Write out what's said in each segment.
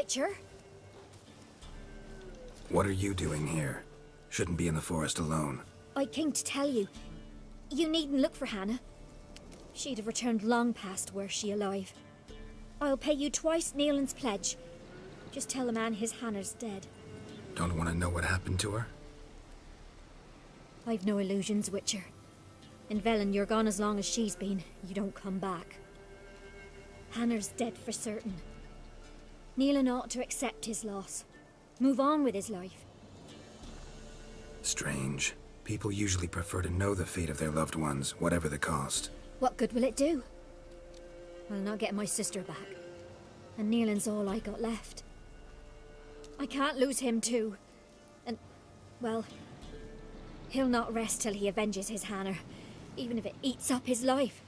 Witcher. What are you doing here? Shouldn't be in the forest alone. I came to tell you. You needn't look for Hannah. She'd have returned long past were she alive. I'll pay you twice Nealon's pledge. Just tell the man his Hannah's dead. Don't want to know what happened to her? I've no illusions, Witcher. In Velen, you're gone as long as she's been. You don't come back. Hannah's dead for certain. Nealon ought to accept his loss. Move on with his life. Strange. People usually prefer to know the fate of their loved ones, whatever the cost. What good will it do? I'll not get my sister back. And Nealon's all I got left. I can't lose him too. And, well, he'll not rest till he avenges his Hannah, even if it eats up his life.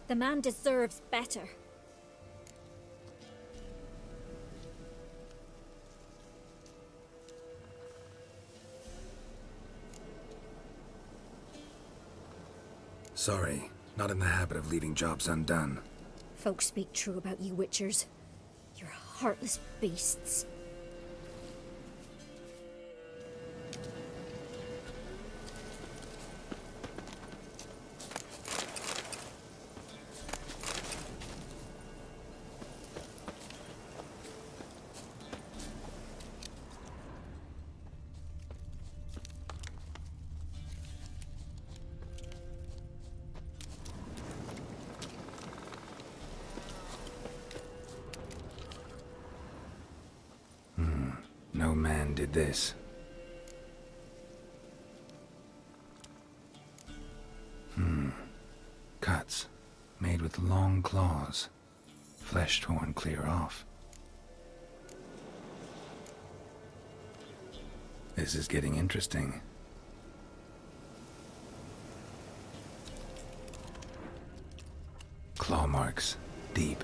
The man deserves better. Sorry, not in the habit of leaving jobs undone. Folks speak true about you Witchers. You're heartless beasts. No man did this. Cuts, made with long claws. Flesh torn clear off. This is getting interesting. Claw marks, deep.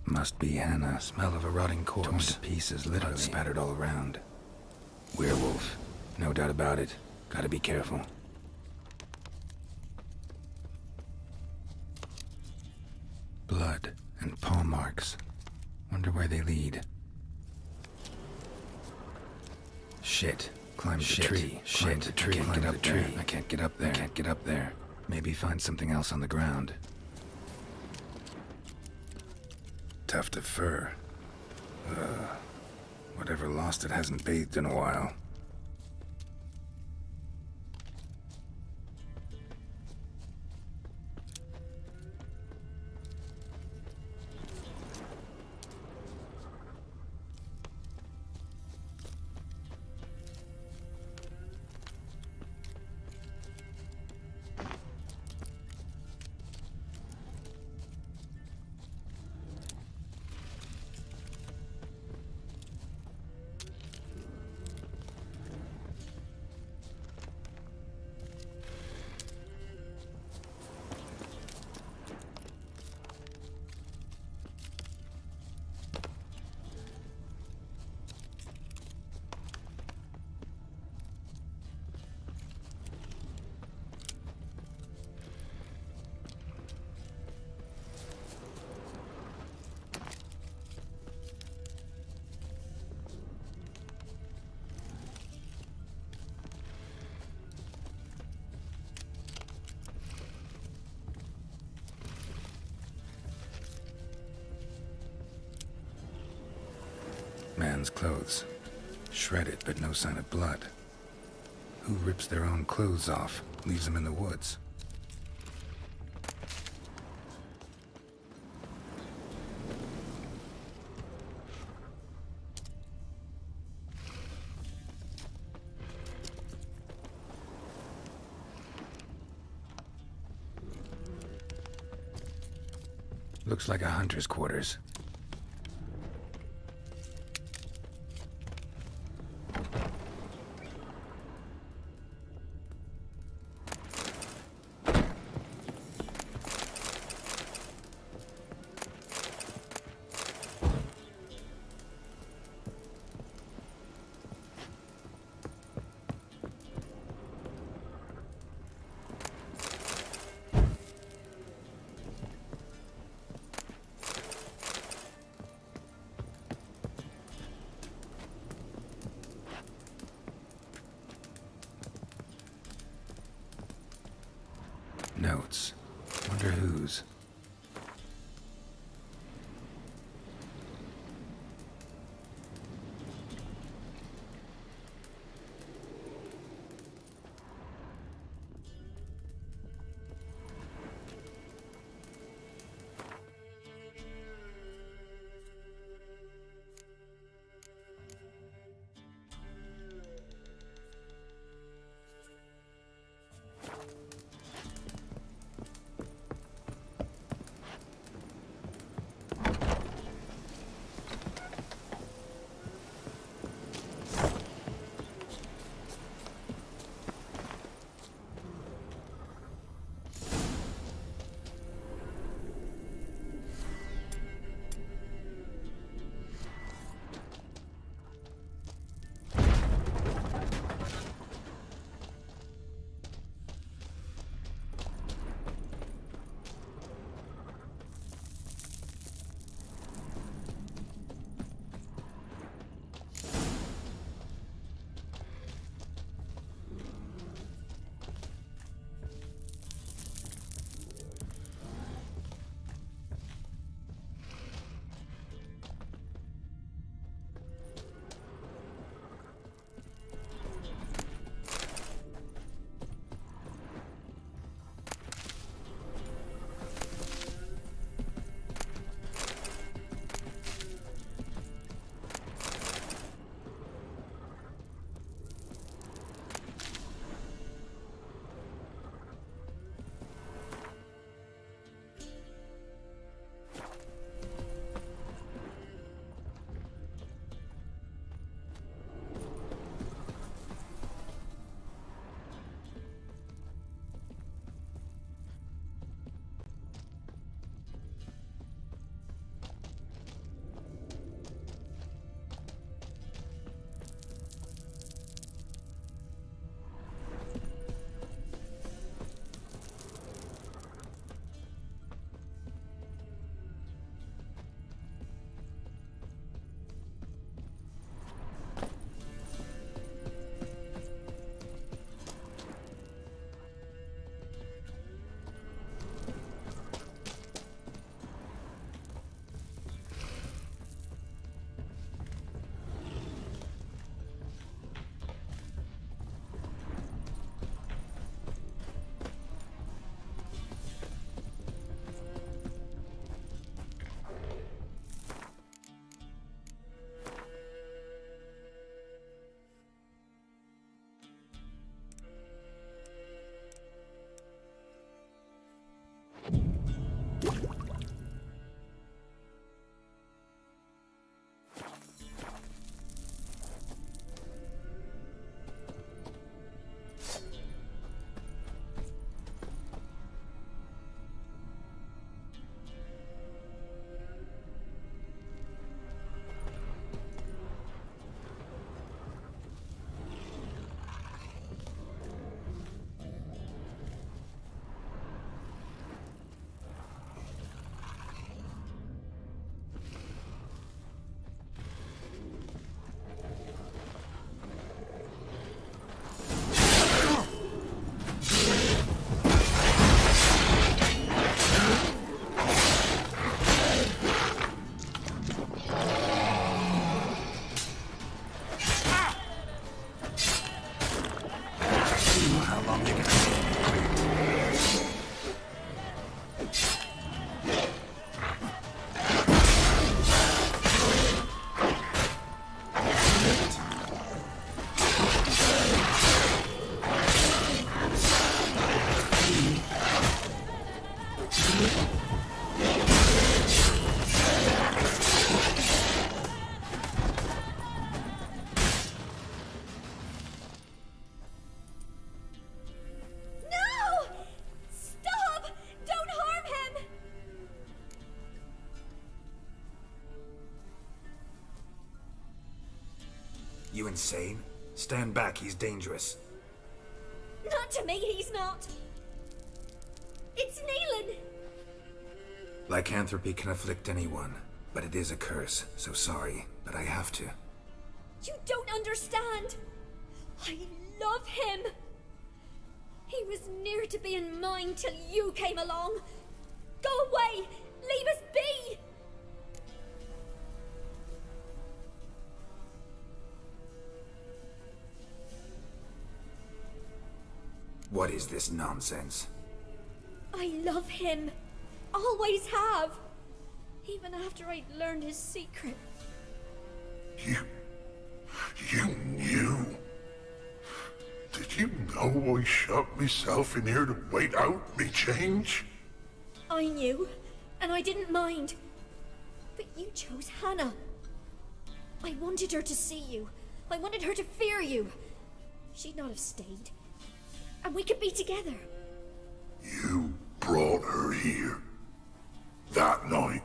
Must be Hannah. Smell of a rotting corpse. Torn to pieces, literally. Blood spattered all around. Werewolf. No doubt about it. Gotta be careful. Blood and paw marks. Wonder where they lead. Shit. Climb the tree. Climb the tree. I can't get up there. I can't get up there. I can't get up there. Maybe find something else on the ground. Tuft of fur. Whatever lost it hasn't bathed in a while. Man's clothes. Shredded, but no sign of blood. Who rips their own clothes off, leaves them in the woods? Looks like a hunter's quarters. Notes. Wonder whose. You insane? Stand back, he's dangerous. Not to me, he's not. It's Neelan. Lycanthropy can afflict anyone, but it is a curse, so sorry, but I have to. You don't understand. I love him. He was near to being mine till you came along. Go away! Leave us be! What is this nonsense? I love him. Always have. Even after I'd learned his secret. You knew? Did you know I shut myself in here to wait out me change? I knew, and I didn't mind. But you chose Hannah. I wanted her to see you. I wanted her to fear you. She'd not have stayed. And we could be together. You brought her here. That night.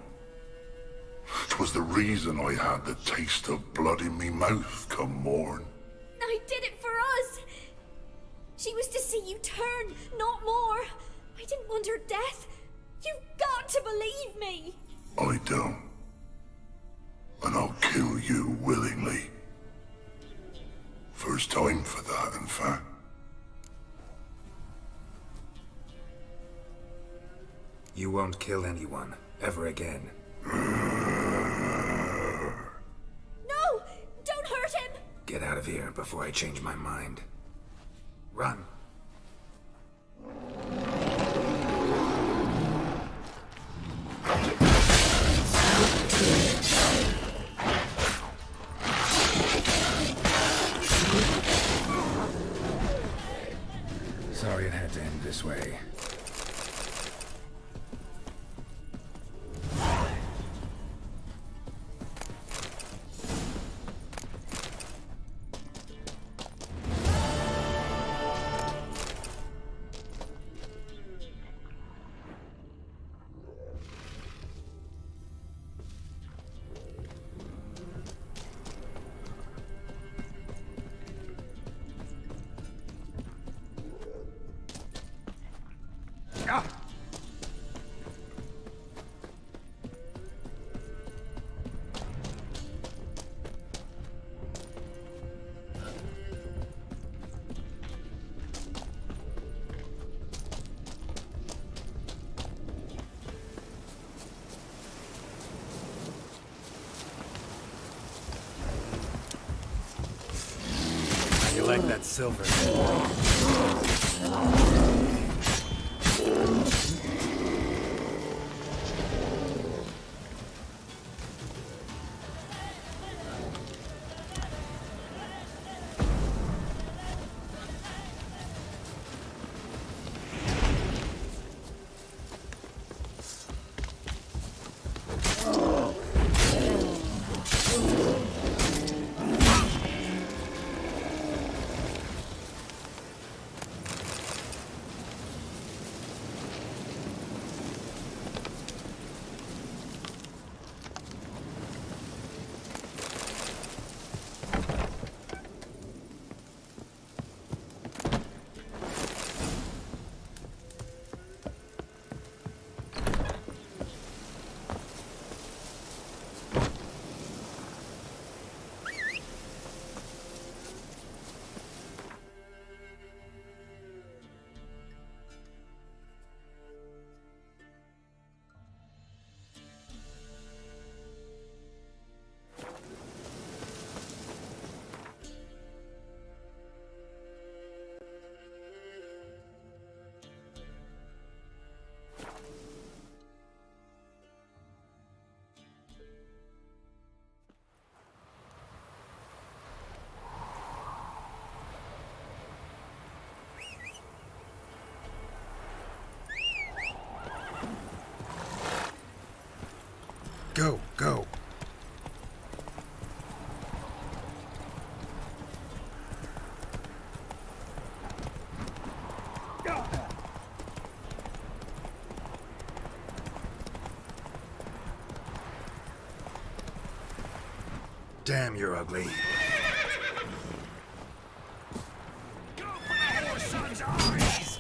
'Twas the reason I had the taste of blood in me mouth come morn. I did it for us. She was to see you turn, not more. I didn't want her death. You've got to believe me. I don't. And I'll kill you willingly. First time for that, in fact. You won't kill anyone, ever again. No! Don't hurt him! Get out of here before I change my mind. Run. Sorry it had to end this way. You like that silver? Go, go. Damn, you're ugly. Go for your son's eyes!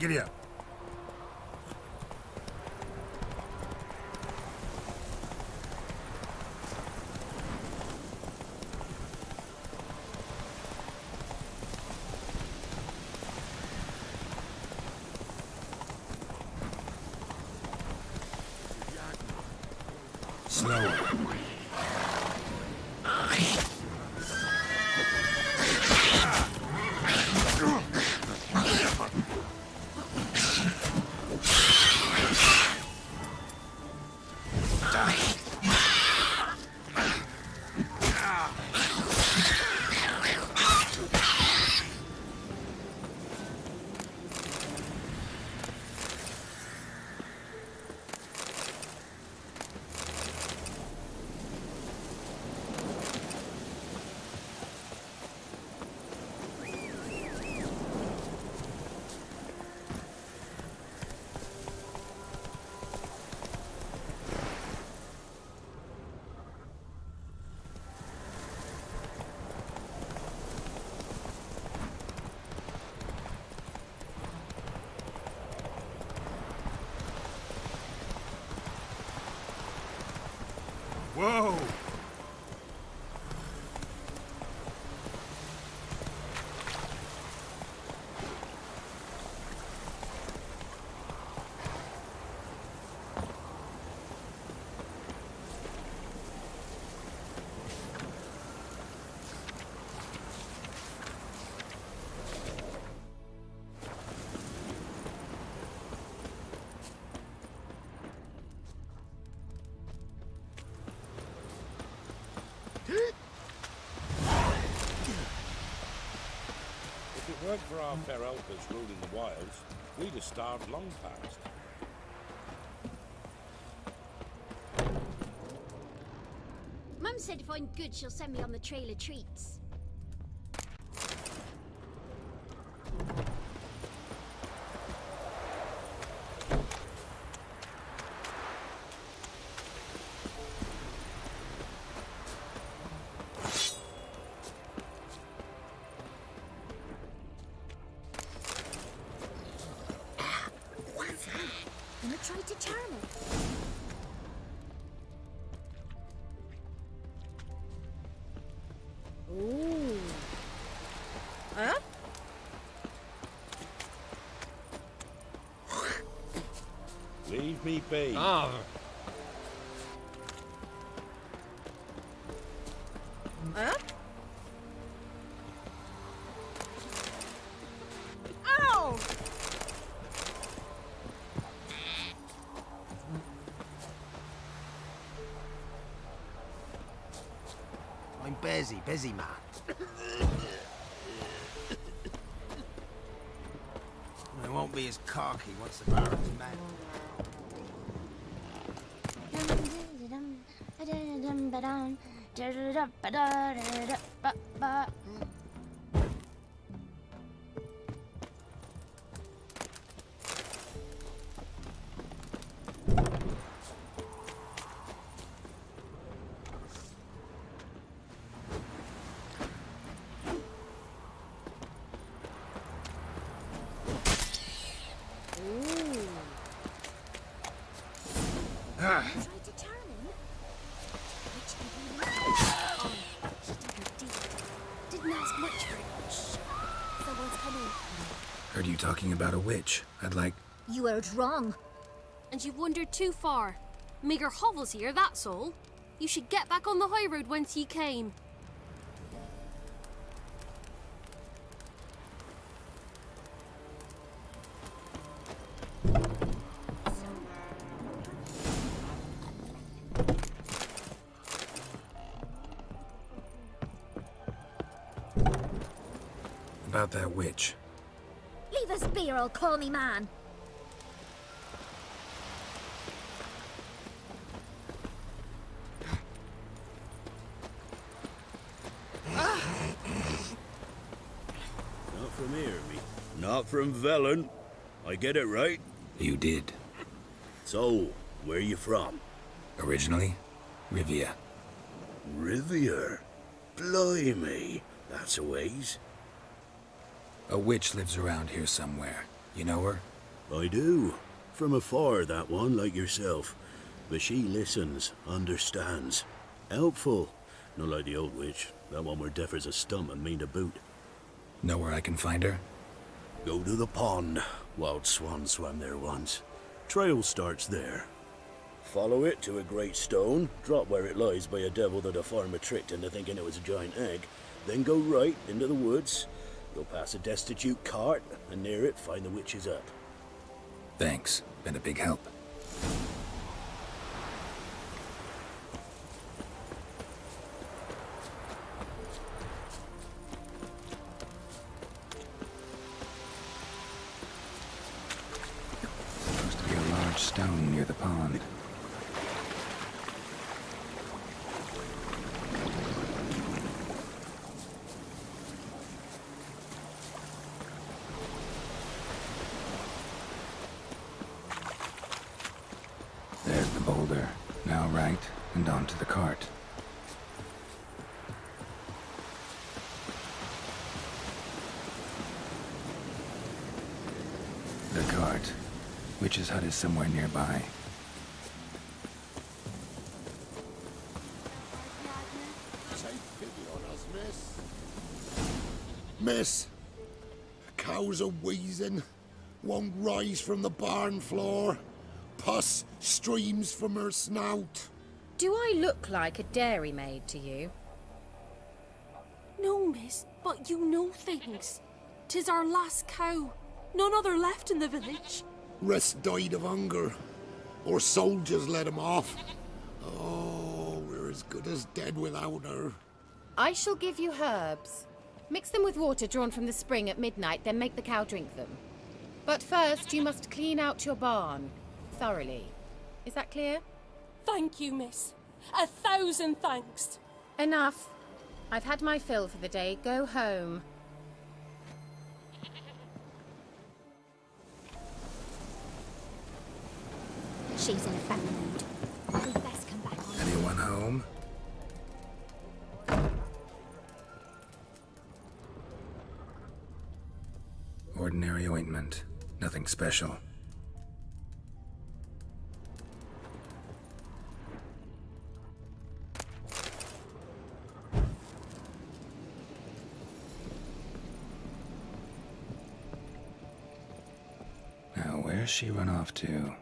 Giddy up. Slower. Whoa! If it weren't for our fair helpers ruling the wilds, we'd have starved long past. Mum said if I'm good, she'll send me on the trail of treats. I'm gonna try to charm it. Ooh. Huh? Leave me be. Ah. Huh? Ow! I'm busy, man. I won't be as cocky once the Baron's met. Try to charm him. Which she didn't ask much for it. Shh. Someone's coming. Heard you talking about a witch. I'd like... You heard wrong. And you've wandered too far. Meagre hovels here, that's all. You should get back on the high road whence ye came. About that witch. Leave us be or I'll call me man. Not from here, me. Not from Velen. I get it right? You did. So, where you from? Originally, Rivia. Rivia? Blimey. That's a ways. A witch lives around here somewhere. You know her? I do. From afar, that one, like yourself. But she listens, understands. Helpful. Not like the old witch. That one were deaf as a stump and mean to boot. Know where I can find her? Go to the pond. Wild swan swam there once. Trail starts there. Follow it to a great stone, drop where it lies by a devil that a farmer tricked into thinking it was a giant egg, then go right into the woods. You'll pass a destitute cart, and near it find the witch's hut. Thanks. Been a big help. Supposed to be a large stone near the pond. There's the boulder. Now right, and onto the cart. The cart. Witch's hut is somewhere nearby. Take pity on us, miss. Cows are wheezing. Won't rise from the barn floor. Pus streams from her snout. Do I look like a dairymaid to you? No, miss, but you know things. 'Tis our last cow. None other left in the village. Rest died of hunger. Or soldiers let him off. Oh, we're as good as dead without her. I shall give you herbs. Mix them with water drawn from the spring at midnight, then make the cow drink them. But first, you must clean out your barn. Thoroughly. Is that clear? Thank you, miss. 1,000 thanks. Enough. I've had my fill for the day. Go home. She's in a bad mood. We'd best come back on. Anyone home? Ordinary ointment. Nothing special. Now, where's she run off to?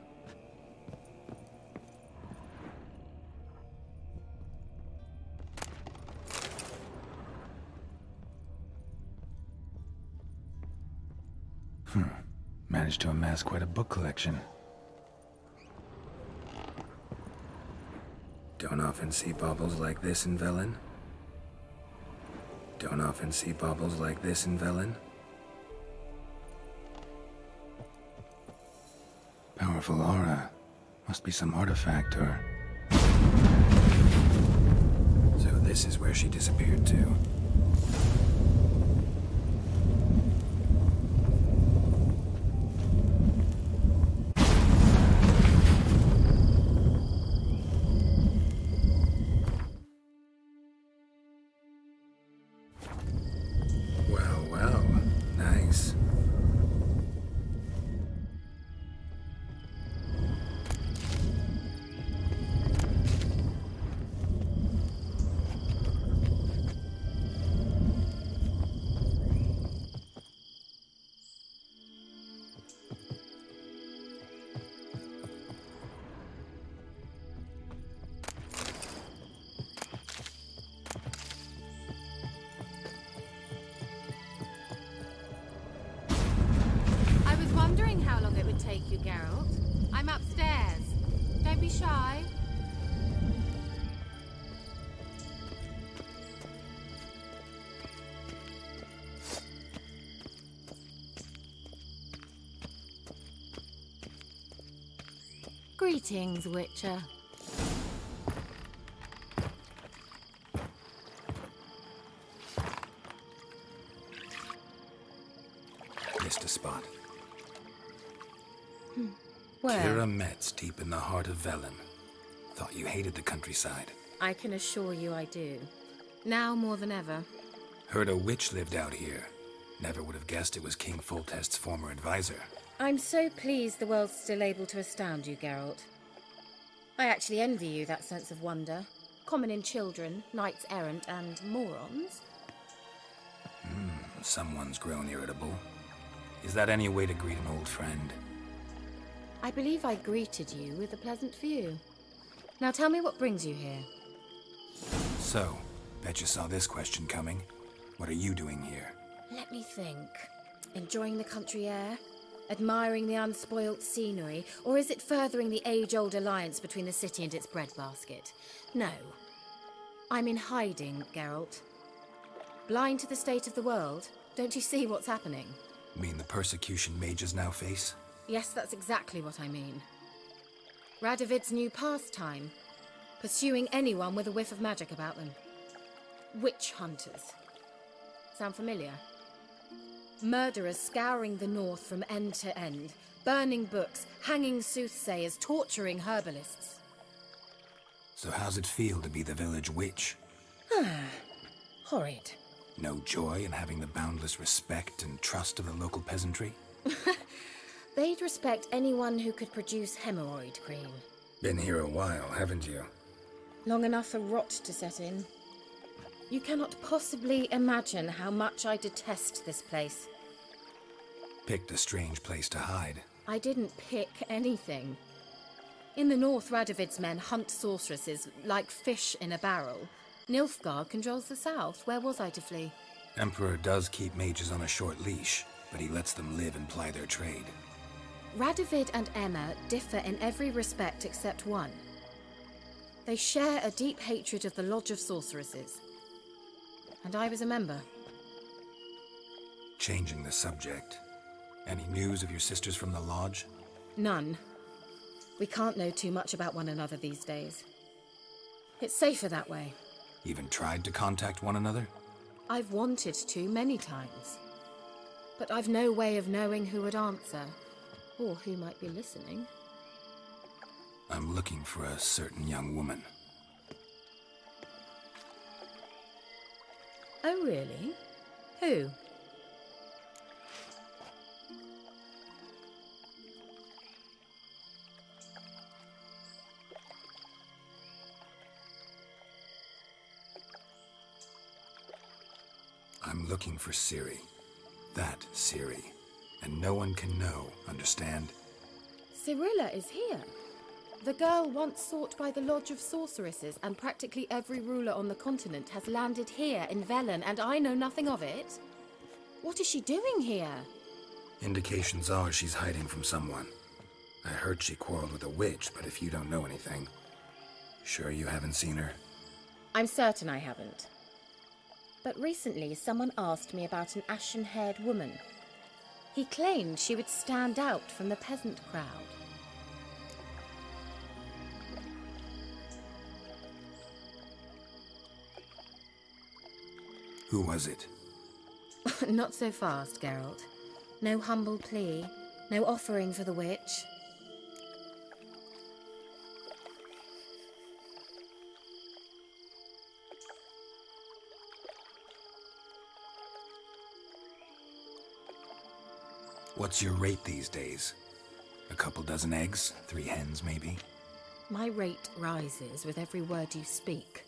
Managed to amass quite a book collection. Don't often see baubles like this in Velen. Don't often see baubles like this in Velen. Powerful aura. Must be some artifact or... So this is where she disappeared to. Well, nice. I was wondering how long it would take you, Geralt. I'm upstairs. Don't be shy. Greetings, Witcher. Missed a spot. Where? Kira Metz, deep in the heart of Velen. Thought you hated the countryside. I can assure you I do. Now more than ever. Heard a witch lived out here. Never would have guessed it was King Foltest's former advisor. I'm so pleased the world's still able to astound you, Geralt. I actually envy you that sense of wonder, common in children, knights errant, and morons. Someone's grown irritable. Is that any way to greet an old friend? I believe I greeted you with a pleasant view. Now tell me what brings you here. So, bet you saw this question coming. What are you doing here? Let me think. Enjoying the country air? Admiring the unspoilt scenery? Or is it furthering the age-old alliance between the city and its breadbasket? No. I'm in hiding, Geralt. Blind to the state of the world? Don't you see what's happening? Mean the persecution mages now face? Yes, that's exactly what I mean. Radovid's new pastime. Pursuing anyone with a whiff of magic about them. Witch hunters. Sound familiar? Murderers scouring the north from end to end, burning books, hanging soothsayers, torturing herbalists. So how's it feel to be the village witch? Horrid. No joy in having the boundless respect and trust of the local peasantry? They'd respect anyone who could produce hemorrhoid cream. Been here a while, haven't you? Long enough for rot to set in. You cannot possibly imagine how much I detest this place. Picked a strange place to hide. I didn't pick anything. In the north, Radovid's men hunt sorceresses like fish in a barrel. Nilfgaard controls the south. Where was I to flee? Emperor does keep mages on a short leash, but he lets them live and ply their trade. Radovid and Emma differ in every respect except one. They share a deep hatred of the Lodge of Sorceresses. And I was a member. Changing the subject. Any news of your sisters from the lodge? None. We can't know too much about one another these days. It's safer that way. Even tried to contact one another? I've wanted to many times. But I've no way of knowing who would answer, or who might be listening. I'm looking for a certain young woman. Oh, really? Who? I'm looking for Ciri. That Ciri. And no one can know, understand? Cirilla is here. The girl once sought by the Lodge of Sorceresses, and practically every ruler on the continent has landed here in Velen, and I know nothing of it. What is she doing here? Indications are she's hiding from someone. I heard she quarreled with a witch, but if you don't know anything, sure you haven't seen her? I'm certain I haven't. But recently someone asked me about an ashen-haired woman. He claimed she would stand out from the peasant crowd. Who was it? Not so fast, Geralt. No humble plea, no offering for the witch. What's your rate these days? A couple dozen eggs? 3 hens, maybe? My rate rises with every word you speak.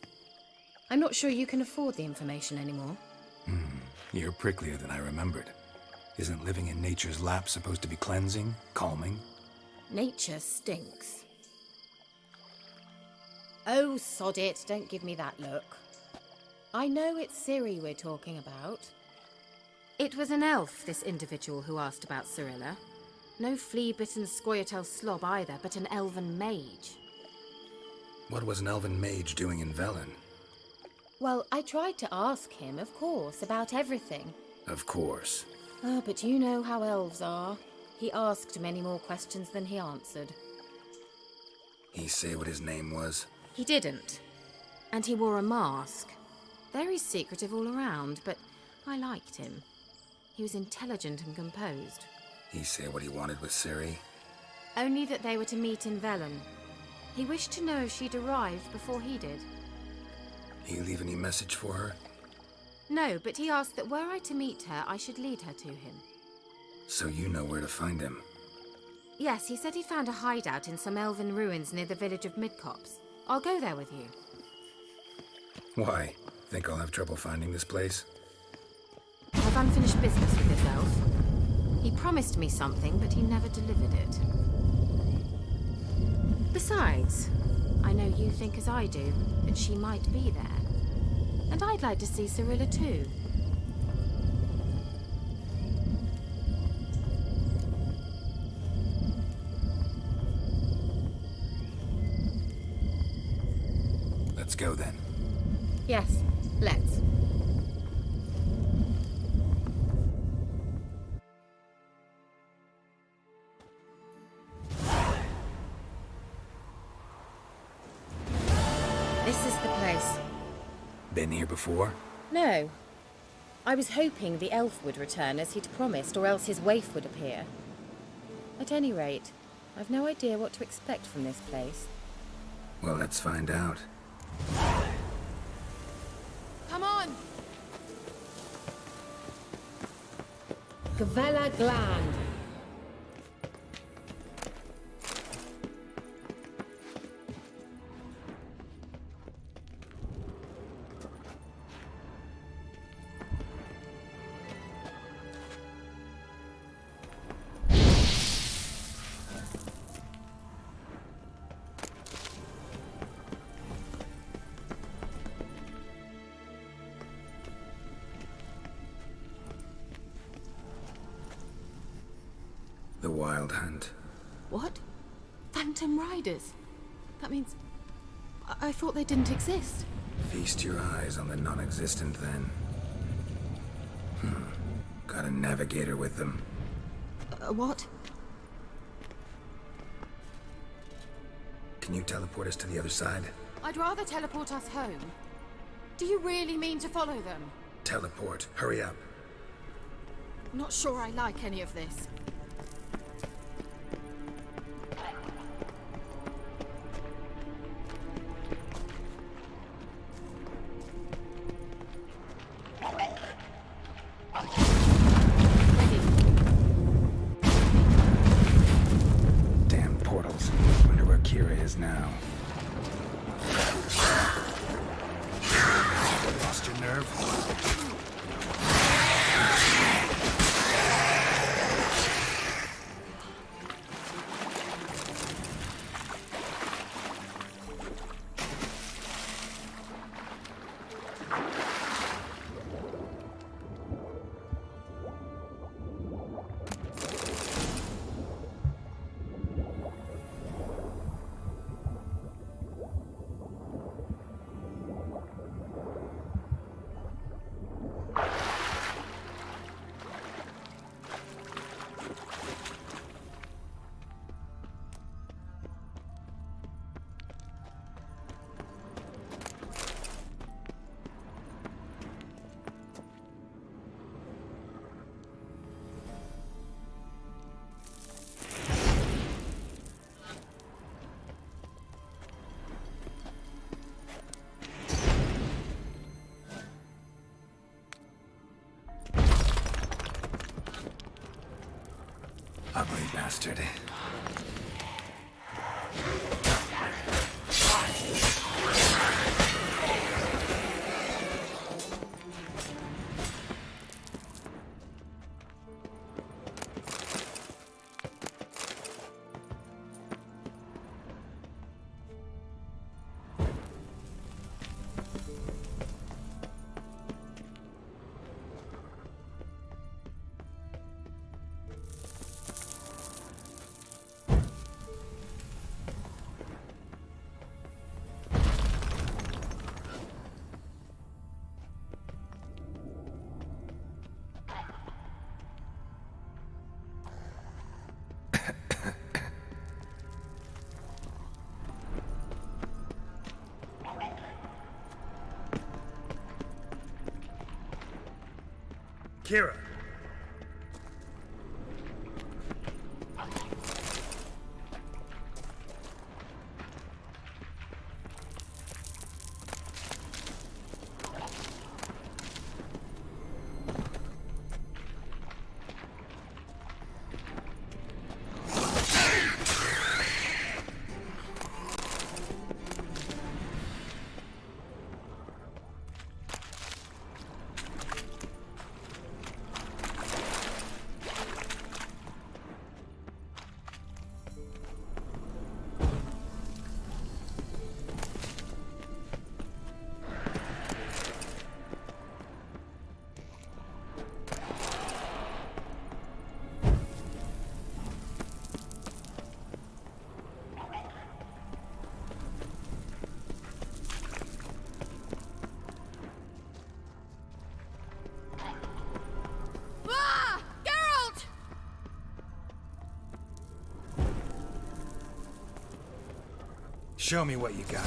I'm not sure you can afford the information anymore. You're pricklier than I remembered. Isn't living in nature's lap supposed to be cleansing, calming? Nature stinks. Oh, sod it, don't give me that look. I know it's Ciri we're talking about. It was an elf, this individual who asked about Cirilla. No flea-bitten Scoia'tael slob either, but an elven mage. What was an elven mage doing in Velen? Well, I tried to ask him, of course, about everything. Of course. Ah, but you know how elves are. He asked many more questions than he answered. He say what his name was? He didn't. And he wore a mask. Very secretive all around, but I liked him. He was intelligent and composed. He say what he wanted with Ciri? Only that they were to meet in Velen. He wished to know if she'd arrived before he did. He leave any message for her? No, but he asked that were I to meet her, I should lead her to him. So you know where to find him? Yes, he said he'd found a hideout in some elven ruins near the village of Midcopse. I'll go there with you. Why? Think I'll have trouble finding this place? I've unfinished business with this elf. He promised me something, but he never delivered it. Besides, I know you think as I do, that she might be there. And I'd like to see Cyrilla too. Let's go then. Yes, let's. This is the place. Been here before? No. I was hoping the elf would return as he'd promised, or else his waif would appear. At any rate, I've no idea what to expect from this place. Well, let's find out. Come on! Gavella Gland. The Wild Hunt. What? Phantom Riders? That means... I thought they didn't exist. Feast your eyes on the non-existent then. Got a navigator with them. What? Can you teleport us to the other side? I'd rather teleport us home. Do you really mean to follow them? Teleport. Hurry up. Not sure I like any of this. Damn portals. Wonder where Kira is now. Lost your nerve? Ugly bastard. Kira! Show me what you got.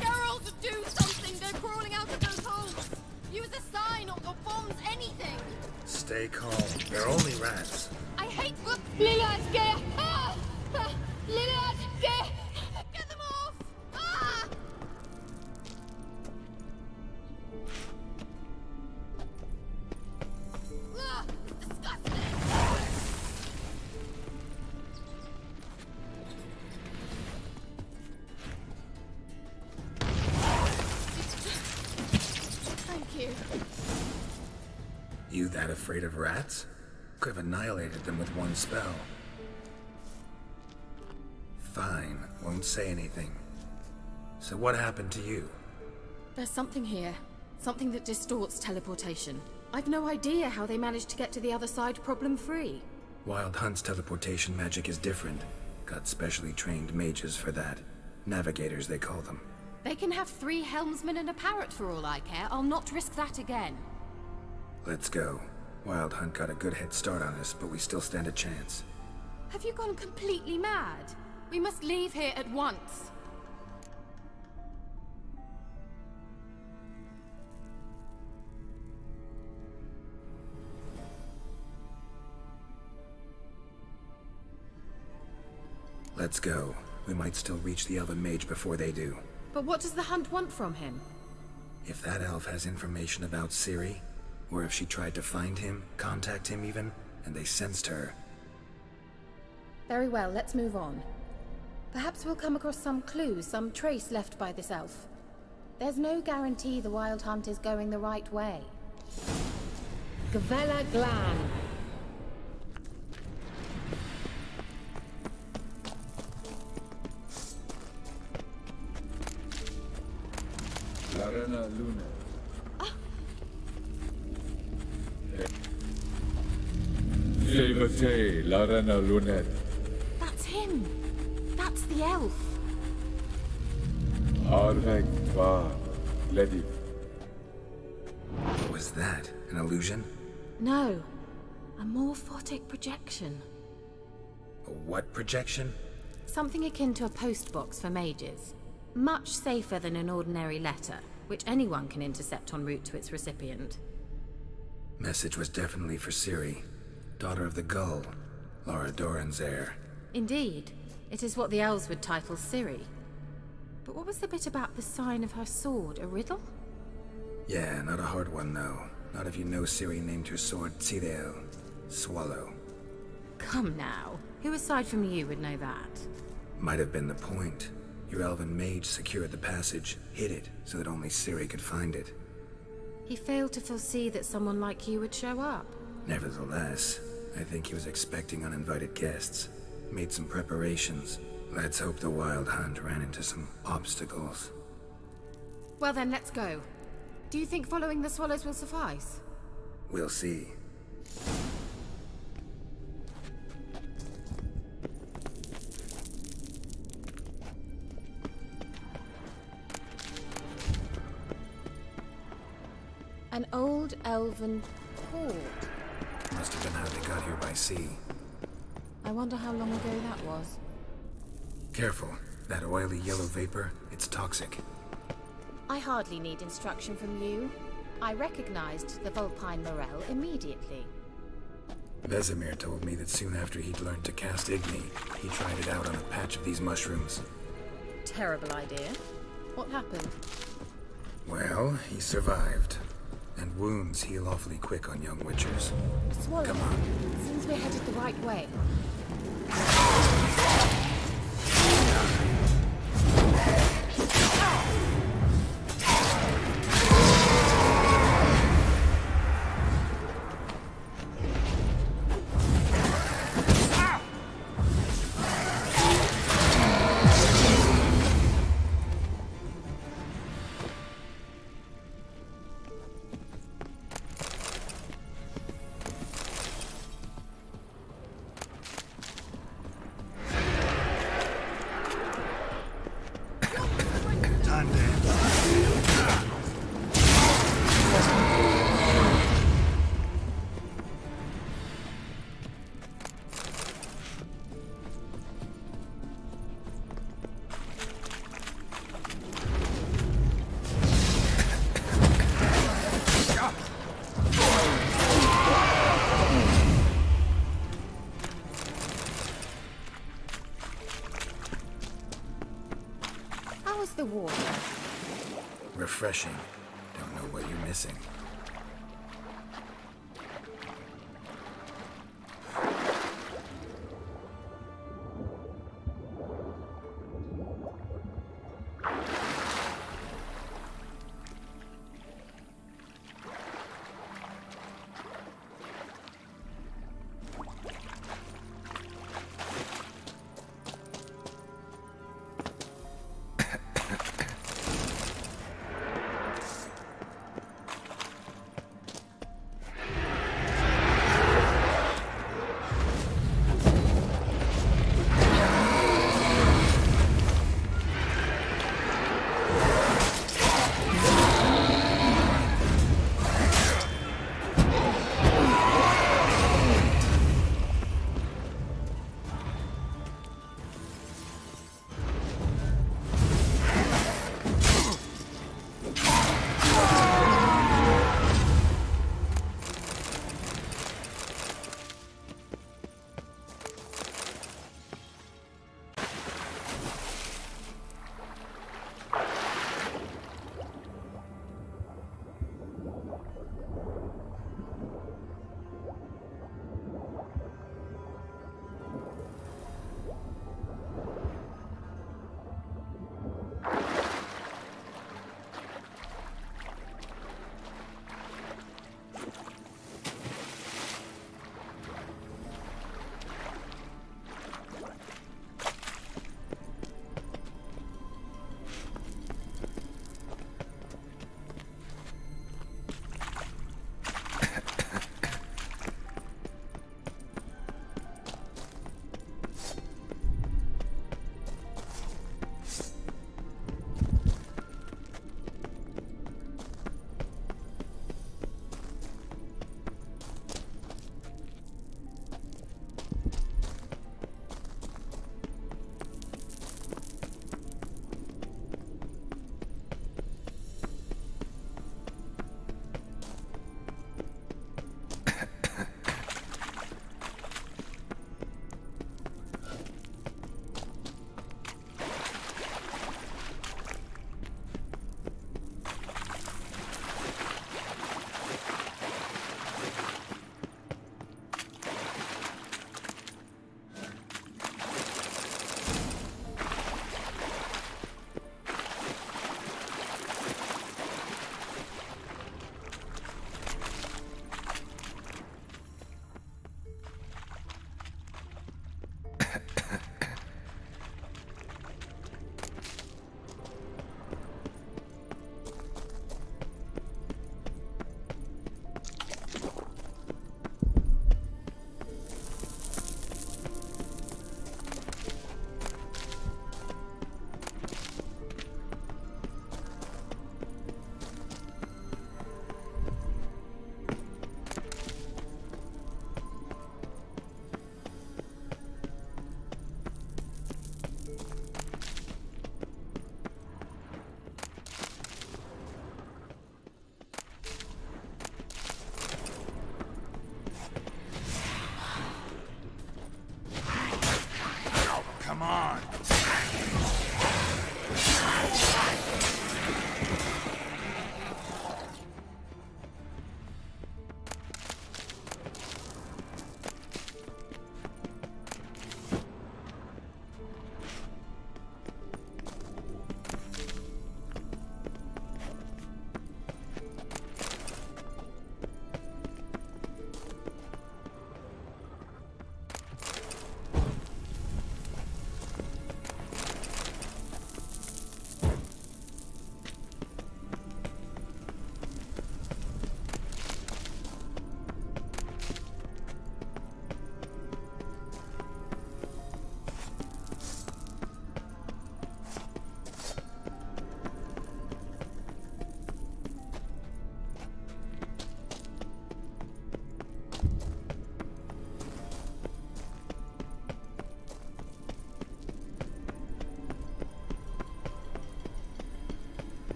Geralt, do something! They're crawling out of those holes! Use a sign or bombs, anything! Stay calm. They're only rats. I hate the... Lillard, get... Ah! Lillard, get... Get them off! Ah! Ugh, it's disgusting! Thank you. You that afraid of rats? Could have annihilated them with one spell. Fine, won't say anything. So what happened to you? There's something here. Something that distorts teleportation. I've no idea how they managed to get to the other side problem-free. Wild Hunt's teleportation magic is different. Got specially trained mages for that. Navigators, they call them. They can have 3 helmsmen and a parrot for all I care. I'll not risk that again. Let's go. Wild Hunt got a good head start on us, but we still stand a chance. Have you gone completely mad? We must leave here at once. Let's go. We might still reach the elven mage before they do. But what does the Hunt want from him? If that elf has information about Ciri, or if she tried to find him, contact him even, and they sensed her. Very well, let's move on. Perhaps we'll come across some clue, some trace left by this elf. There's no guarantee the Wild Hunt is going the right way. Gavella Glan. Larena Luna. Levate, Larena Lunet. That's him. That's the elf. Arvek va Ledi. What was that? An illusion? No. A morphotic projection. A what projection? Something akin to a postbox for mages. Much safer than an ordinary letter, which anyone can intercept en route to its recipient. Message was definitely for Ciri, daughter of the Gull, Lara Doran's heir. Indeed. It is what the elves would title Ciri. But what was the bit about the sign of her sword? A riddle? Yeah, not a hard one though. Not if you know Ciri named her sword Tirel, Swallow. Come now. Who aside from you would know that? Might have been the point. Your elven mage secured the passage, hid it, so that only Ciri could find it. He failed to foresee that someone like you would show up. Nevertheless, I think he was expecting uninvited guests. Made some preparations. Let's hope the Wild Hunt ran into some obstacles. Well then, let's go. Do you think following the swallows will suffice? We'll see. An old elven port. Must have been how they got here by sea. I wonder how long ago that was. Careful. That oily yellow vapor, it's toxic. I hardly need instruction from you. I recognized the Vulpine Morel immediately. Vesemir told me that soon after he'd learned to cast Igni, he tried it out on a patch of these mushrooms. Terrible idea. What happened? Well, he survived. And wounds heal awfully quick on young witchers. A swallow. Come on. Seems we're headed the right way. the water? Refreshing. Don't know what you're missing.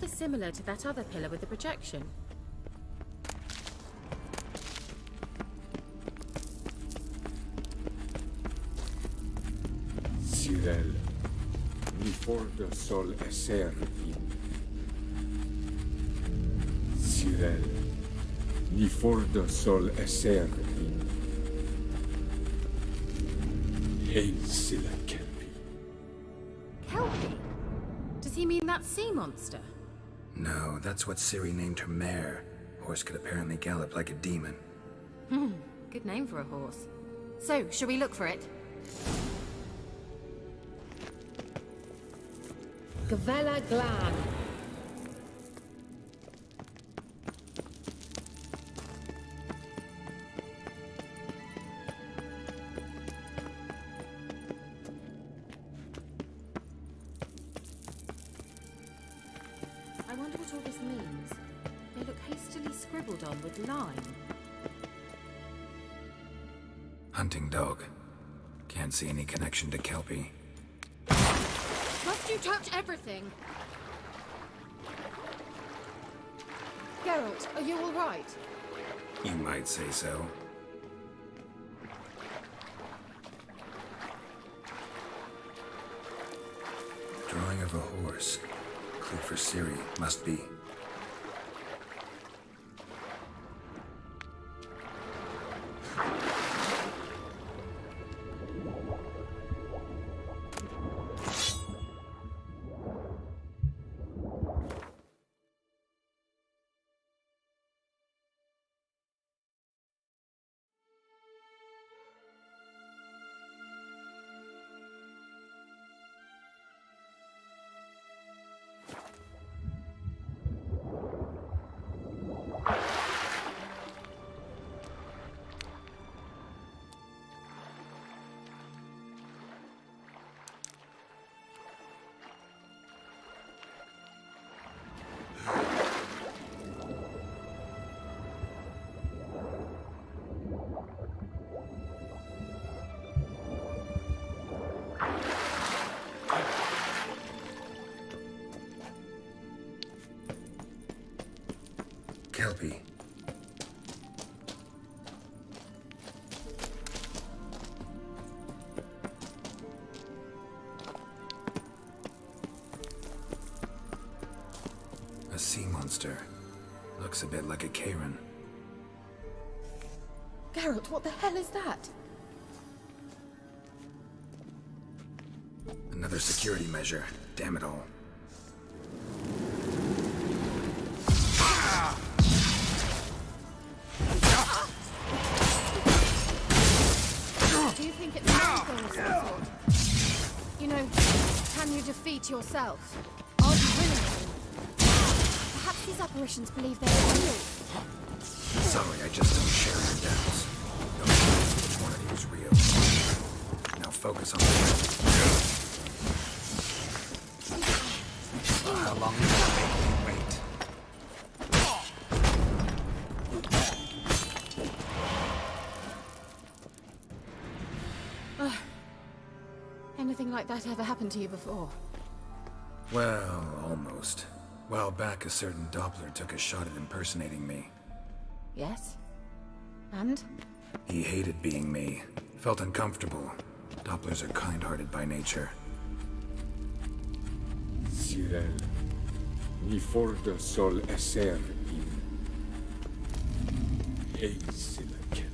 rather similar to that other pillar with the projection. Cyril, ni for the sol esser in. Cyril, ni for the sol esser in. Hail Silla Kelpie. Kelpie? Does he mean that sea monster? No, that's what Ciri named her mare. Horse could apparently gallop like a demon. Good name for a horse. So, shall we look for it? Gavella Glan. I wonder what all this means. They look hastily scribbled on with lime. Hunting dog. Can't see any connection to Kelpie. Must you touch everything? Geralt, are you all right? You might say so. Drawing of a horse. Clue for Ciri. Must be. Kelpie. A sea monster. Looks a bit like a Karen. Geralt, what the hell is that? Another security measure. Damn it all. Do you think it's magical of some sort? You know, can you defeat yourself? Are you willing to? Perhaps these apparitions believe they're real. Sorry, I just don't share your doubts. No matter which one of you is real. Now focus on the how long are you gonna make me wait? Anything like that ever happened to you before? Well, almost. While back, a certain Doppler took a shot at impersonating me. Yes? And? He hated being me. Felt uncomfortable. Dopplers are kind-hearted by nature. Cyril, ni for the sol esser in. Hail Silla Kelpie.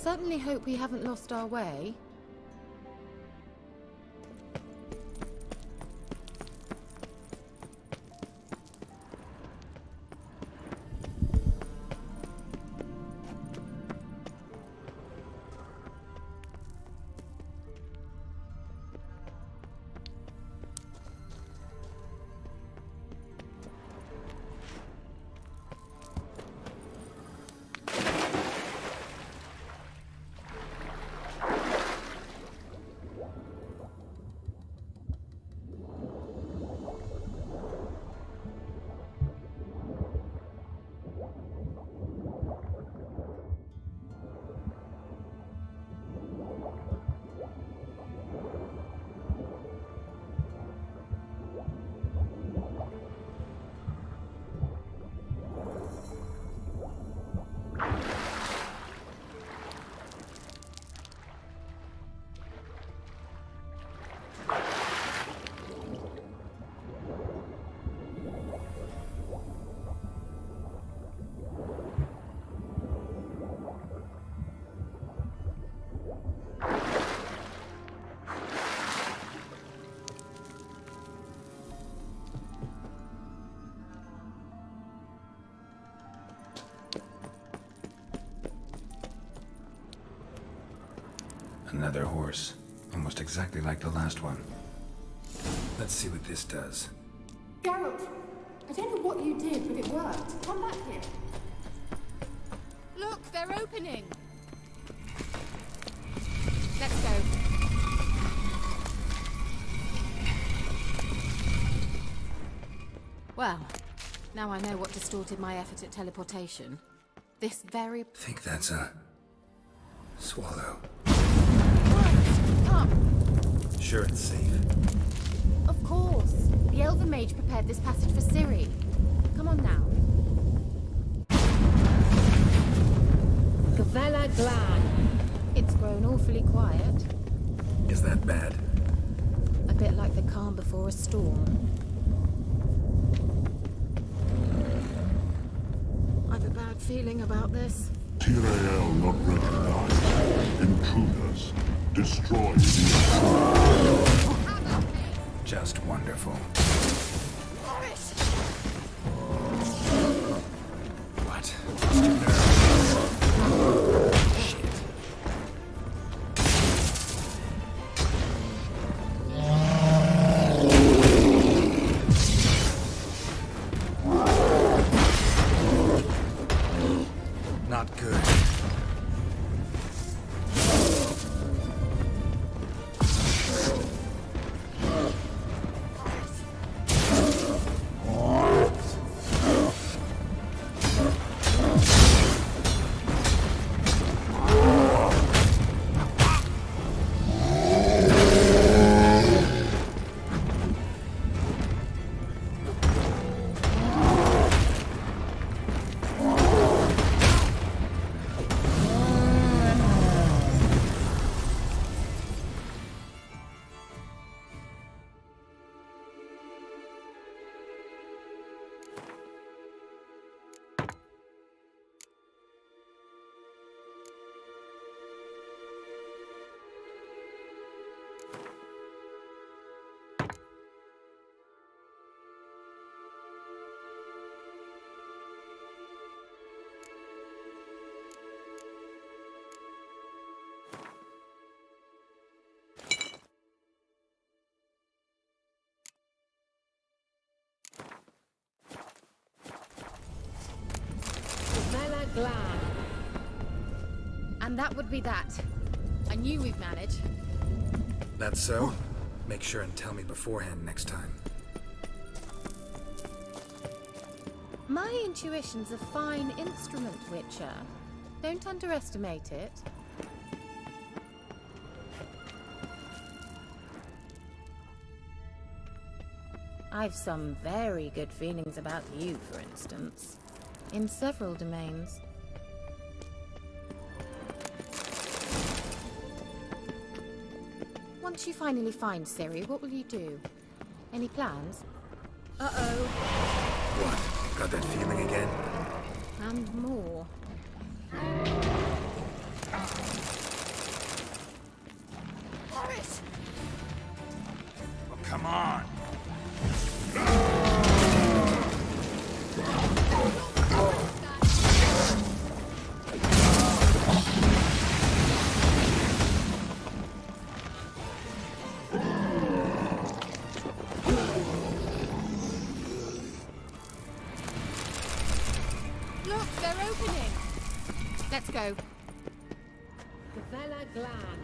certainly hope we haven't lost our way. Another horse. Almost exactly like the last one. Let's see what this does. Geralt, I don't know what you did, but it worked. Come back here. Look, they're opening! Let's go. Well, now I know what distorted my effort at teleportation. This very... Think that's a... swallow. Come! Sure it's safe. Of course. The Elven Mage prepared this passage for Ciri. Come on now. Gavella Glan. It's grown awfully quiet. Is that bad? A bit like the calm before a storm. I've a bad feeling about this. Tyrael not recognized. Intruders. Destroy the Just wonderful. What? Shit. Not good. Glad. And that would be that. I knew we'd manage. That's so? Make sure and tell me beforehand next time. My intuition's a fine instrument, Witcher. Don't underestimate it. I've some very good feelings about you, for instance. In several domains. Once you finally find Ciri, what will you do? Any plans? Uh-oh. What? Got that feeling again? And more. opening! Let's go. Gavella Glan.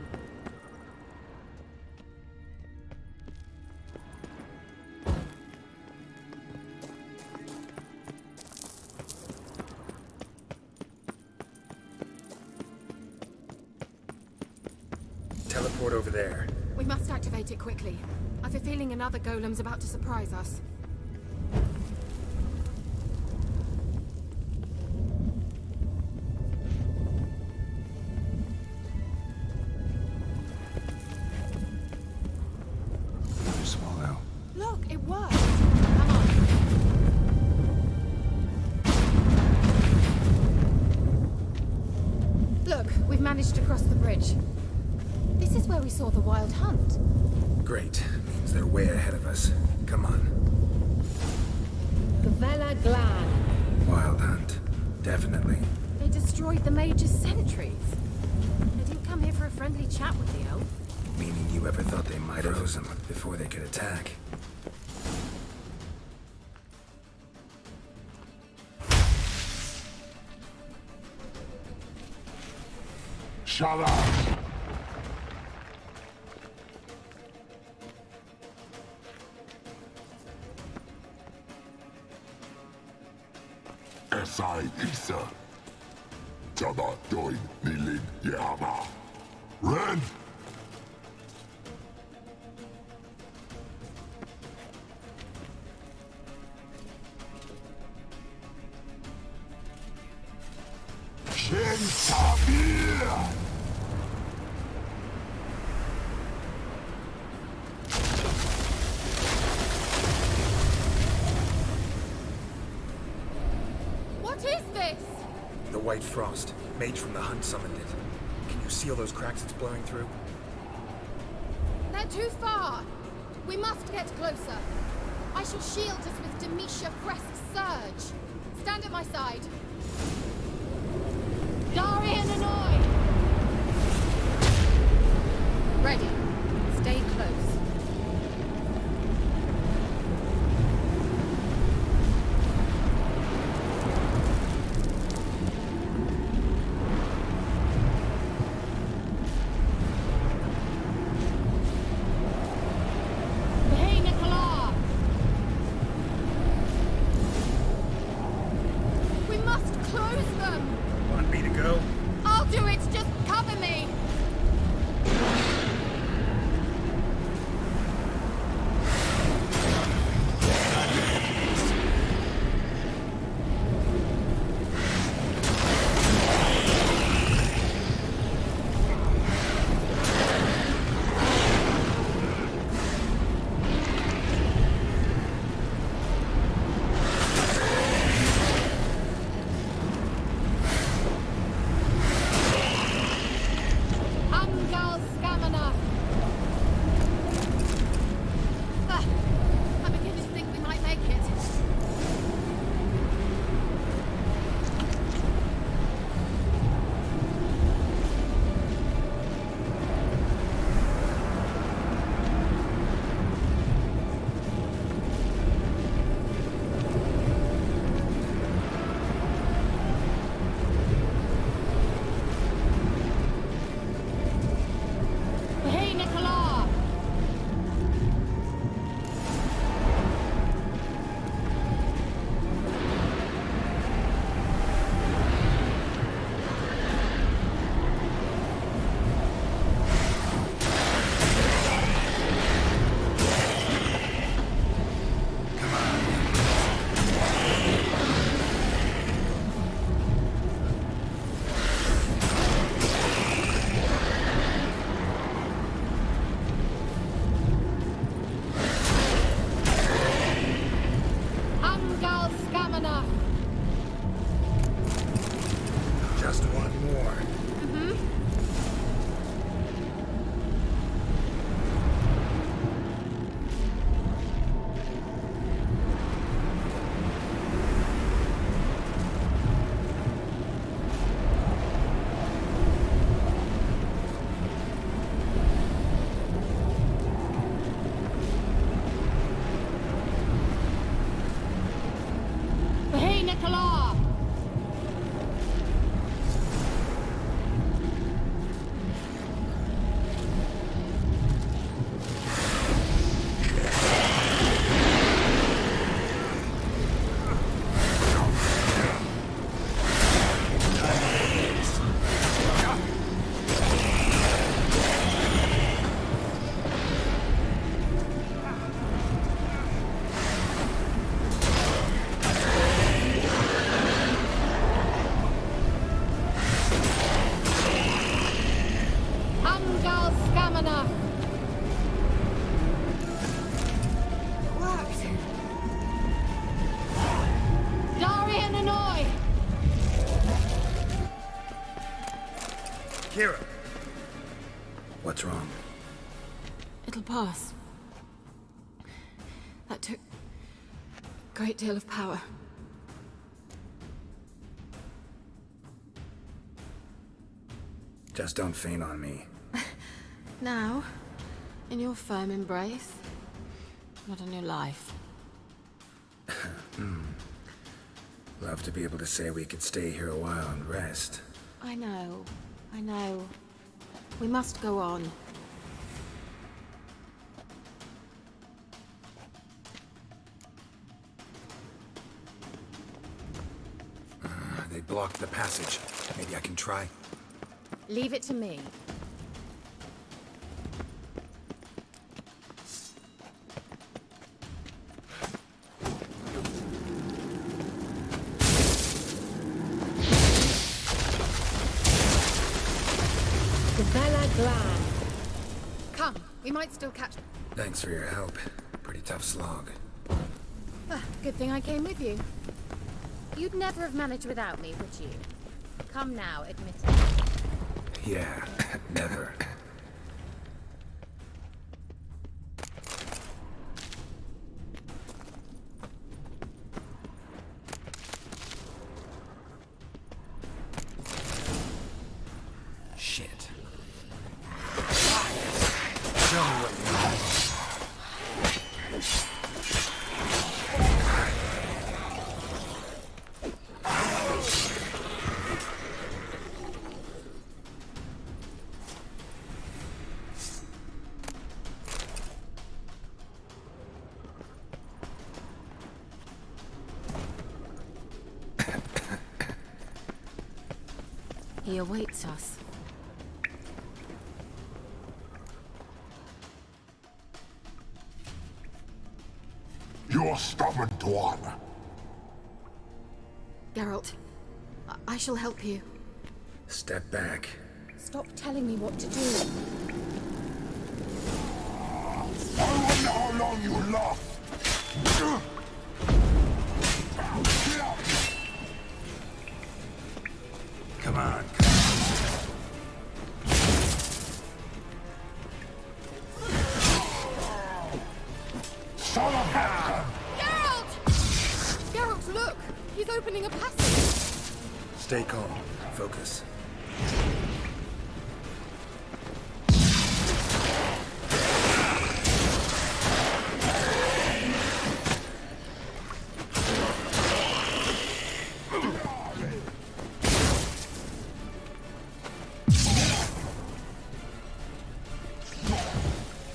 Teleport over there. We must activate it quickly. I have a feeling another golem's about to surprise us. Another swallow. Look, it worked! Come on. Look, we've managed to cross the bridge. This is where we saw the wild hunt. Great. Means they're way ahead of us. Come on. Gavella Glan. Wild hunt. Definitely. They destroyed the Major's sentries. They didn't come here for a friendly chat with the elf. Meaning you ever thought they might have froze them before they could attack? Shut up! Esai Isa. Jaba doin nilin yama. Ren! Shin Sabir! What is this? The White Frost. Mage from the hunt summoned it. Can you see all those cracks it's blowing through? They're too far. We must get closer. I shall shield us with Demetia Crest's surge. Stand at my side. Darian Annoy! Ready. Stay close. Hey, Nicola! We must close them! Want me to go? I'll do it! Just cover me! Umgal Scamina! I'm beginning to think we might make it. Hey, Nicola! Umgal Scamina! Just one more. Hey, Nicola! Kira. What's wrong? It'll pass. That took a great deal of power. Just don't faint on me. Now, in your firm embrace, not a new life. Love to be able to say we could stay here a while and rest. I know. We must go on. They blocked the passage. Maybe I can try. Leave it to me. Come, we might still catch... Thanks for your help. Pretty tough slog. Good thing I came with you. You'd never have managed without me, would you? Come now, admit it. Yeah, never. Shit. Show me what you know. He awaits us. You're stubborn, Dwan. Geralt, I shall help you. Step back. Stop telling me what to do. I wonder how long you last. Come on. Son of a... Geralt! Geralt, look! He's opening a passage! Stay calm. Focus.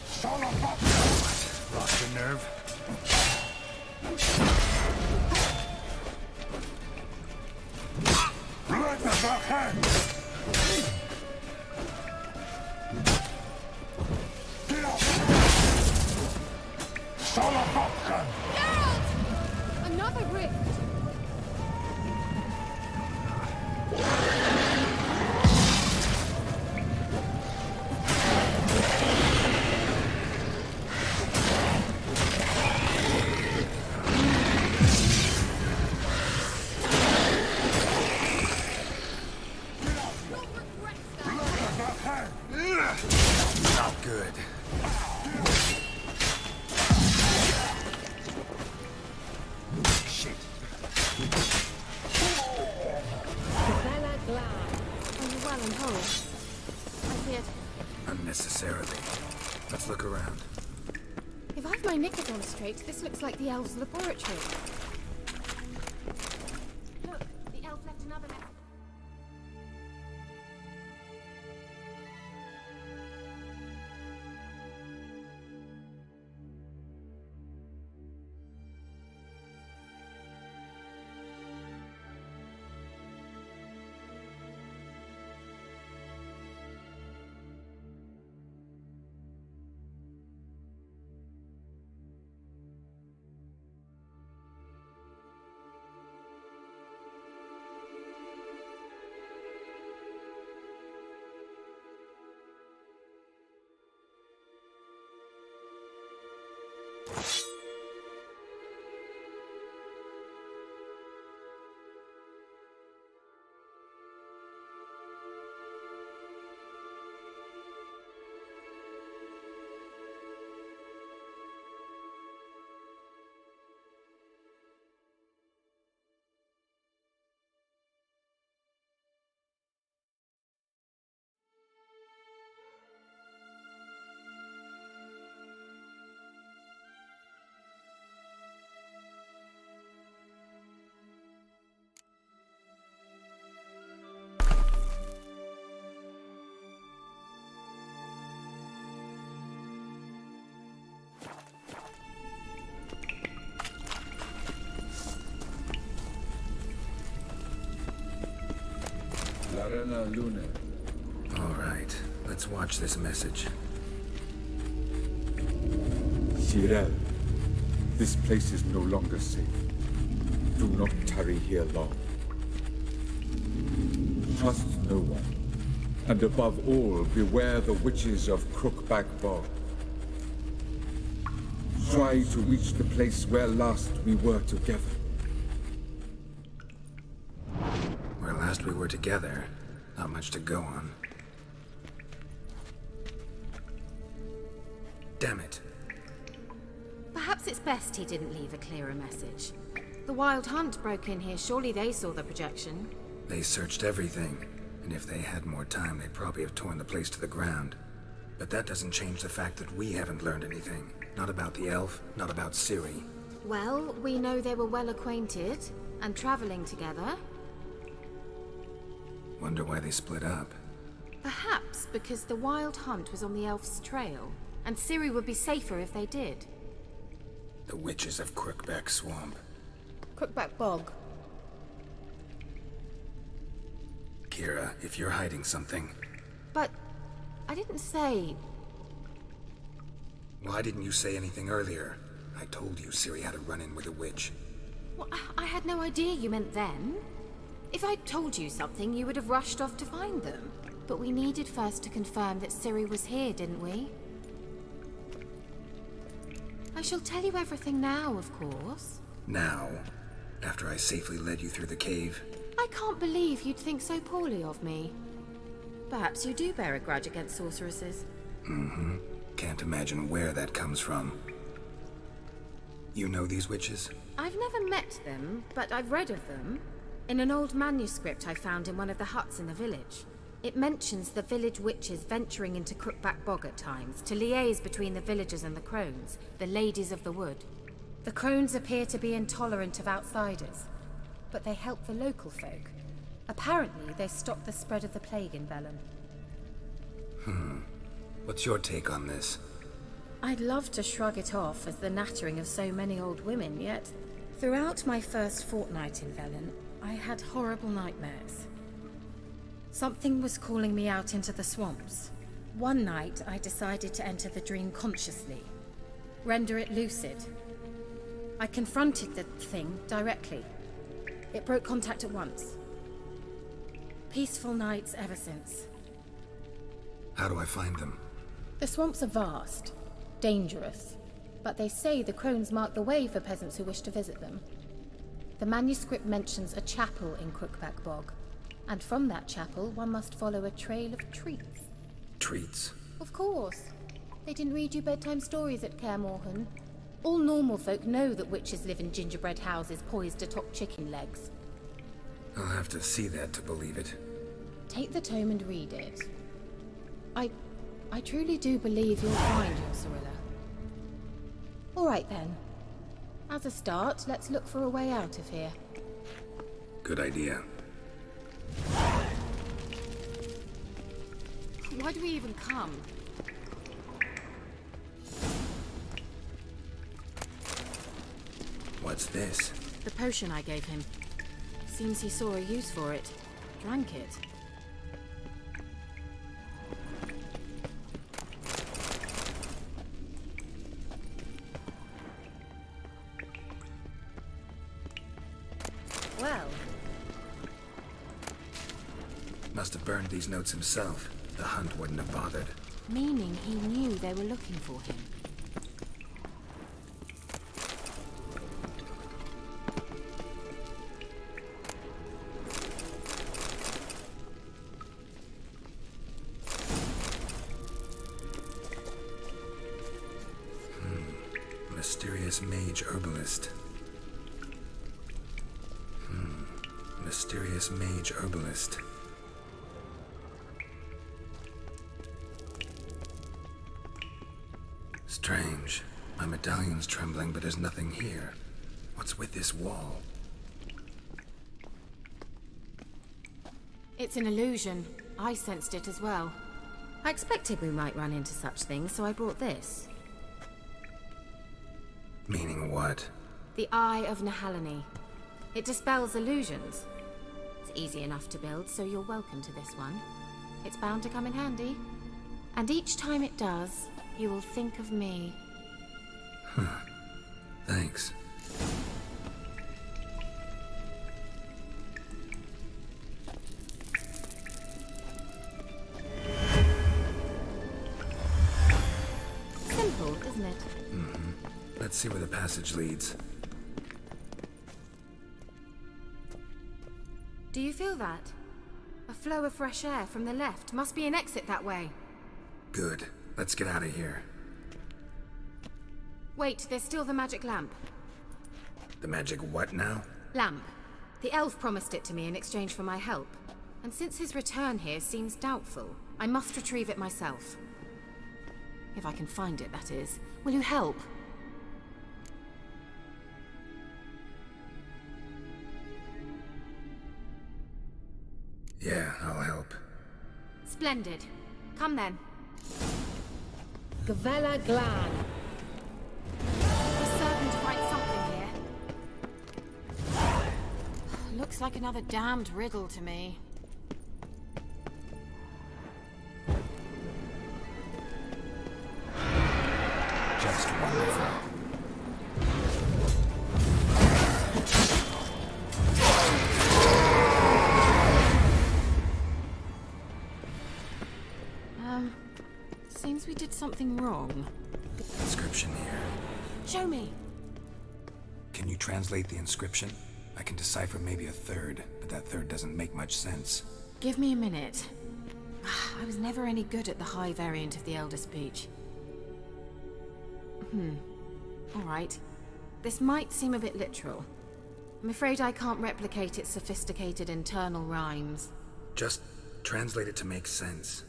Son of a... Lost your nerve? Let the back hand! Get up! Son of a gun! Geralt! Another rift! Not good. Shit. Are you well and whole? I feared... Unnecessarily. Let's look around. If I've my knickers on straight, this looks like the elves' laboratory. Look, the elf left another letter. Larena Lune. All right, let's watch this message. Cyril, this place is no longer safe. Do not tarry here long. Trust no one. And above all, beware the witches of Crookback Bog. Try to reach the place where last we were together. Where last we were together, not much to go on. Damn it. Perhaps it's best he didn't leave a clearer message. The Wild Hunt broke in here. Surely they saw the projection. They searched everything, and if they had more time, they'd probably have torn the place to the ground. But that doesn't change the fact that we haven't learned anything. Not about the elf, not about Ciri. Well, we know they were well acquainted and traveling together. Wonder why they split up. Perhaps because the Wild Hunt was on the elf's trail, and Ciri would be safer if they did. The witches of Crookback Swamp. Crookback Bog. Kira, if you're hiding something... But I didn't say... Why didn't you say anything earlier? I told you Ciri had a run-in with a witch. Well, I had no idea you meant then. If I'd told you something, you would have rushed off to find them. But we needed first to confirm that Ciri was here, didn't we? I shall tell you everything now, of course. Now? After I safely led you through the cave? I can't believe you'd think so poorly of me. Perhaps you do bear a grudge against sorceresses. Mm-hmm. Can't imagine where that comes from. You know these witches? I've never met them, but I've read of them. In an old manuscript I found in one of the huts in the village. It mentions the village witches venturing into Crookback Bog at times to liaise between the villagers and the crones, the ladies of the wood. The crones appear to be intolerant of outsiders, but they help the local folk. Apparently, they stop the spread of the plague in Velen. What's your take on this? I'd love to shrug it off as the nattering of so many old women, yet throughout my first fortnight in Velen, I had horrible nightmares. Something was calling me out into the swamps. One night, I decided to enter the dream consciously, render it lucid. I confronted the thing directly. It broke contact at once. Peaceful nights ever since. How do I find them? The swamps are vast, dangerous, but they say the crones mark the way for peasants who wish to visit them. The manuscript mentions a chapel in Crookback Bog, and from that chapel one must follow a trail of treats. Treats? Of course. They didn't read you bedtime stories at Kaer Morhen. All normal folk know that witches live in gingerbread houses poised atop chicken legs. I'll have to see that to believe it. Take the tome and read it. I truly do believe you'll find your Cirilla. All right then. As a start, let's look for a way out of here. Good idea. Why do we even come? What's this? The potion I gave him. Seems he saw a use for it. Drank it. Well. Must have burned these notes himself. The hunt wouldn't have bothered. Meaning he knew they were looking for him. Mysterious mage herbalist. Mysterious mage herbalist. Strange. My medallion's trembling, but there's nothing here. What's with this wall? It's an illusion. I sensed it as well. I expected we might run into such things, so I brought this. Meaning what? The Eye of Nehaleni. It dispels illusions. It's easy enough to build, so you're welcome to this one. It's bound to come in handy. And each time it does, you will think of me. Thanks. Simple, isn't it? Let's see where the passage leads. Do you feel that? A flow of fresh air from the left. Must be an exit that way. Good. Let's get out of here. Wait, there's still the magic lamp. The magic what now? Lamp. The elf promised it to me in exchange for my help. And since his return here seems doubtful, I must retrieve it myself. If I can find it, that is. Will you help? Yeah, I'll help. Splendid. Come then. Gavella Glan. We're certain to find something here. Looks like another damned riddle to me. Just wonderful. Seems we did something wrong. Inscription here. Show me. Can you translate the inscription? I can decipher maybe a third, but that third doesn't make much sense. Give me a minute. I was never any good at the high variant of the Elder speech. Alright. This might seem a bit literal. I'm afraid I can't replicate its sophisticated internal rhymes. Just translate it to make sense.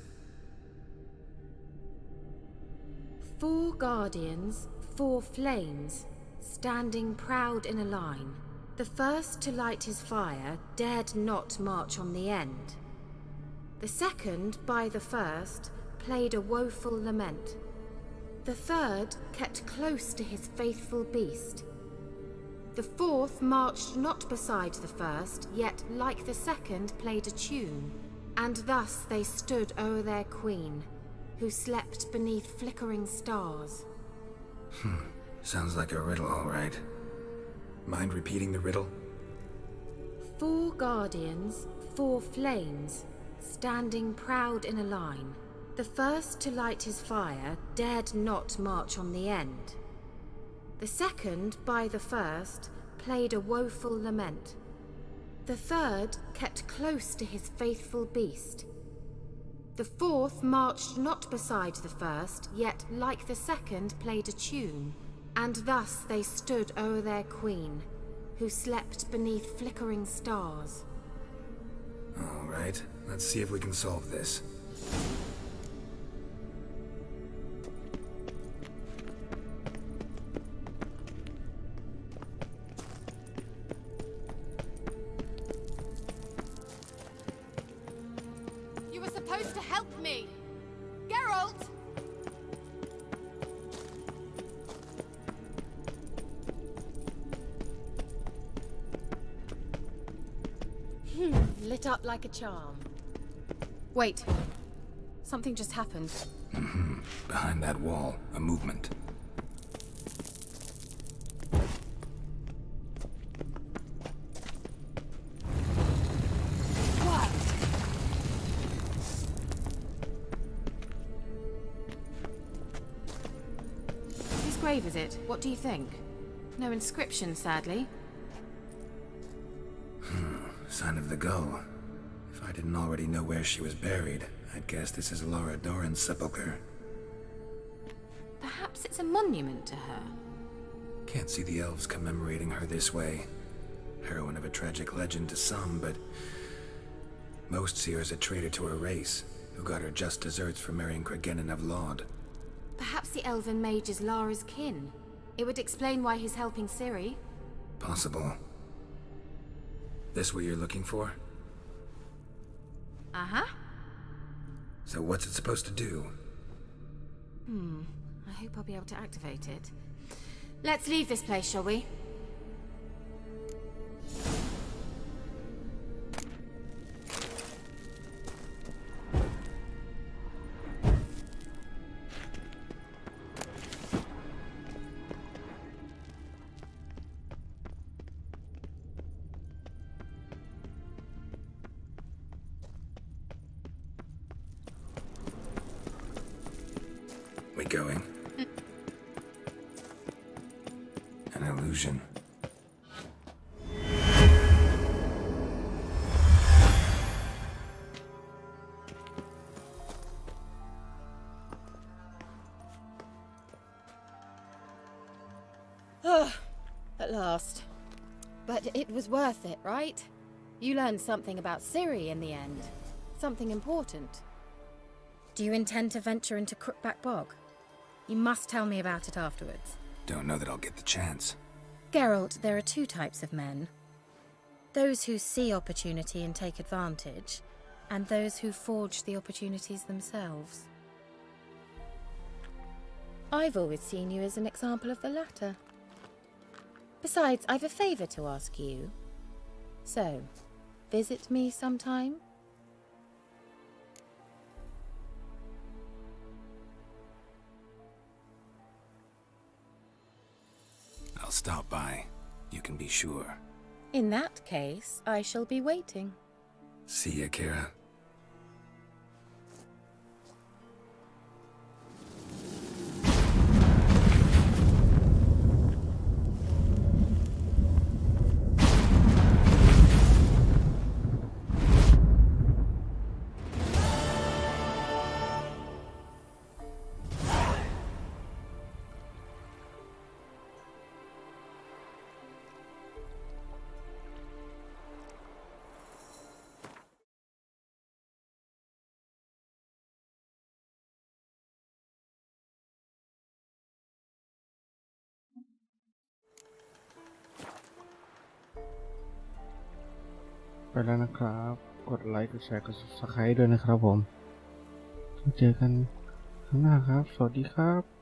4 guardians, 4 flames, standing proud in a line. The first to light his fire dared not march on the end. The second, by the first, played a woeful lament. The third kept close to his faithful beast. The fourth marched not beside the first, yet like the second played a tune. And thus they stood o'er their queen, who slept beneath flickering stars. Sounds like a riddle, all right. Mind repeating the riddle? 4 guardians, 4 flames, standing proud in a line. The first to light his fire dared not march on the end. The second, by the first, played a woeful lament. The third kept close to his faithful beast. The fourth marched not beside the first, yet like the second played a tune. And thus they stood o'er their queen, who slept beneath flickering stars. All right, let's see if we can solve this. You were supposed to help me! Geralt! Lit up like a charm. Wait. Something just happened. Behind that wall, a movement. What? Whose grave is it? What do you think? No inscription, sadly. Sign of the gull. If I didn't already know where she was buried, I'd guess this is Laura Doran's sepulchre. Perhaps it's a monument to her. Can't see the elves commemorating her this way. Heroine of a tragic legend to some, but most see her as a traitor to her race, who got her just deserts for marrying Cregennan of Laud. Perhaps the elven mage is Lara's kin. It would explain why he's helping Ciri. Possible. This what you're looking for? Uh-huh. So what's it supposed to do? I hope I'll be able to activate it. Let's leave this place, shall we? going. An illusion. At last. But it was worth it, right? You learned something about Ciri in the end. Something important. Do you intend to venture into Crookback Bog? You must tell me about it afterwards. Don't know that I'll get the chance. Geralt, there are two types of men. Those who see opportunity and take advantage, and those who forge the opportunities themselves. I've always seen you as an example of the latter. Besides, I've a favour to ask you. So, visit me sometime? I'll stop by. You can be sure. In that case, I shall be waiting. See ya, Kira. ไปแล้วนะครับกดไลค์กดแชร์กด Subscribe ด้วยนะครับผมเจอกันครั้งหน้าครับสวัสดีครับ